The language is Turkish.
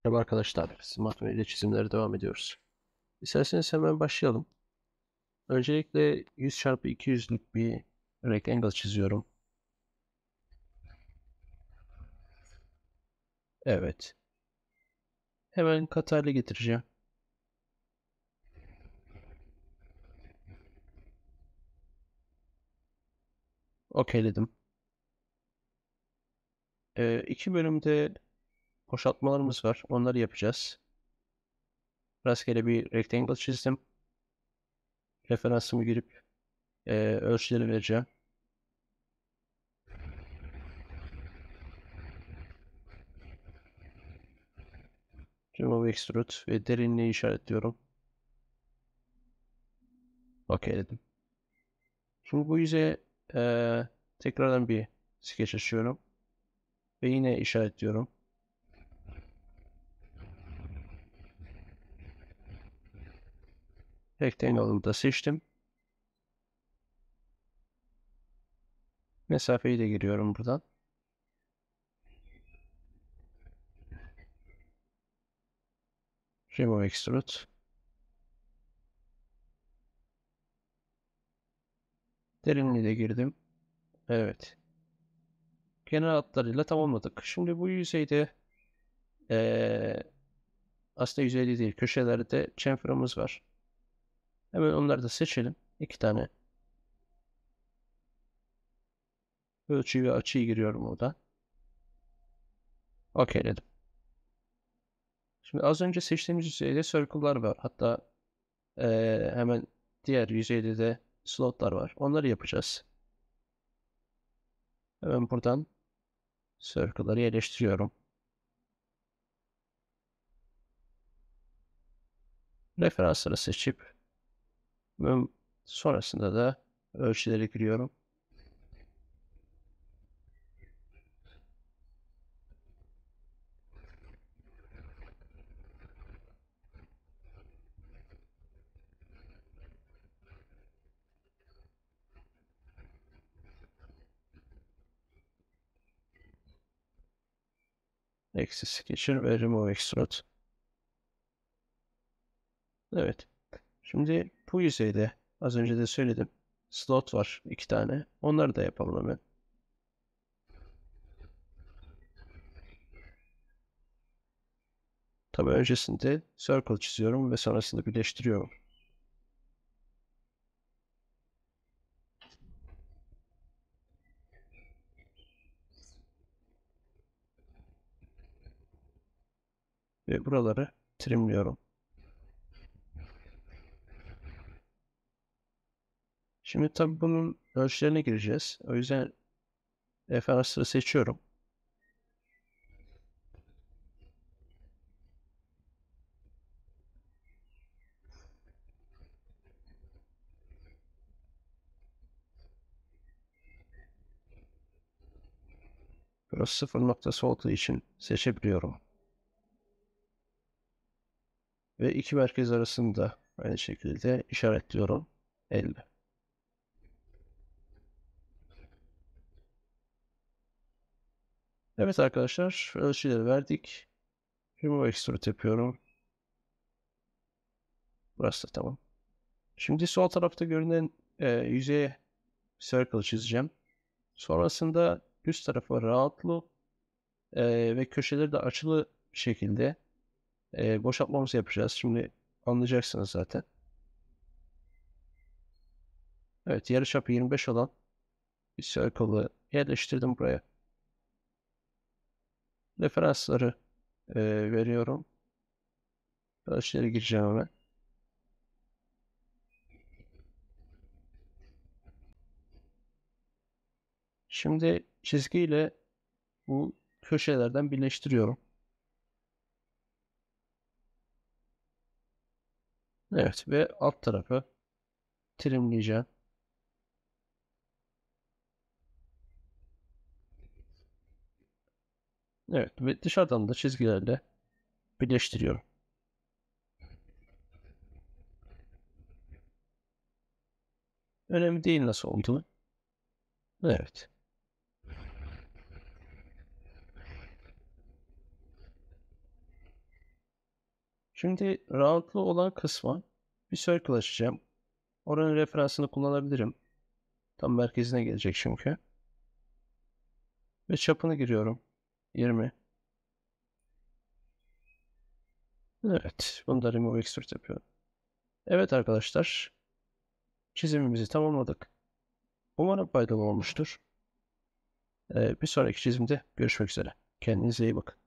Merhaba arkadaşlar, Smart ile çizimlere devam ediyoruz. İsterseniz hemen başlayalım. Öncelikle 100x200'lük bir rectangle çiziyorum. Evet. Hemen kat hale getireceğim. Okeyledim. İki bölümde boşaltmalarımız var. Onları yapacağız. Rastgele bir rectangle çizdim. Referansımı girip ölçüleri vereceğim. Remove extrude ve derinliği işaretliyorum. Okeyledim. Şimdi bu yüzeye tekrardan bir sketch açıyorum. Ve yine işaretliyorum. Rectangle'ı da seçtim. Mesafeyi de giriyorum buradan. Remove extrude. Derinliği de girdim. Evet. Kenar hatlarıyla tamamladık. Şimdi bu yüzeyde ee, aslında yüzeyde değil, köşelerde chamfer'ımız var. Hemen onları da seçelim. İki tane. Ölçüyü ve açıyı giriyorum burada. Okeyledim. Şimdi az önce seçtiğimiz yüzeyde circle'lar var. Hatta hemen diğer yüzeyde de slotlar var. Onları yapacağız. Hemen buradan circle'ları yerleştiriyorum. Referansları seçip ve sonrasında da ölçüleri giriyorum. Eksi sketcher ve remove extrude. Evet. Şimdi bu yüzeyde az önce de söyledim. Slot var iki tane. Onları da yapalım hemen. Tabii öncesinde circle çiziyorum ve sonrasında birleştiriyorum. Ve buraları trimliyorum. Şimdi tabii bunun ölçülerine gireceğiz. O yüzden referansları seçiyorum. Burası sıfır noktası olduğu için seçebiliyorum. Ve iki merkez arasını da aynı şekilde işaretliyorum. 50. Evet arkadaşlar, ölçüleri verdik. Remove extrude yapıyorum. Burası da tamam. Şimdi sol tarafta görünen yüzeye circle çizeceğim. Sonrasında üst tarafı roundlu ve köşeleri de açılı şekilde boşaltmamızı yapacağız. Şimdi anlayacaksınız zaten. Evet, yarıçapı 25 olan bir circle'ı yerleştirdim buraya. Referansları veriyorum. Ölçüleri gireceğim hemen. Şimdi çizgiyle bu köşelerden birleştiriyorum. Evet ve alt tarafı trimleyeceğim. Evet ve dışarıdan da çizgilerle birleştiriyorum. Önemli değil nasıl olduğu. Evet. Şimdi roundlu olan kısma bir circle açacağım. Oranın referansını kullanabilirim. Tam merkezine gelecek çünkü. Ve çapını giriyorum. 20. Evet. Bunu da remove extrude yapıyorum. Evet arkadaşlar. Çizimimizi tamamladık. Umarım faydalı olmuştur. Bir sonraki çizimde görüşmek üzere. Kendinize iyi bakın.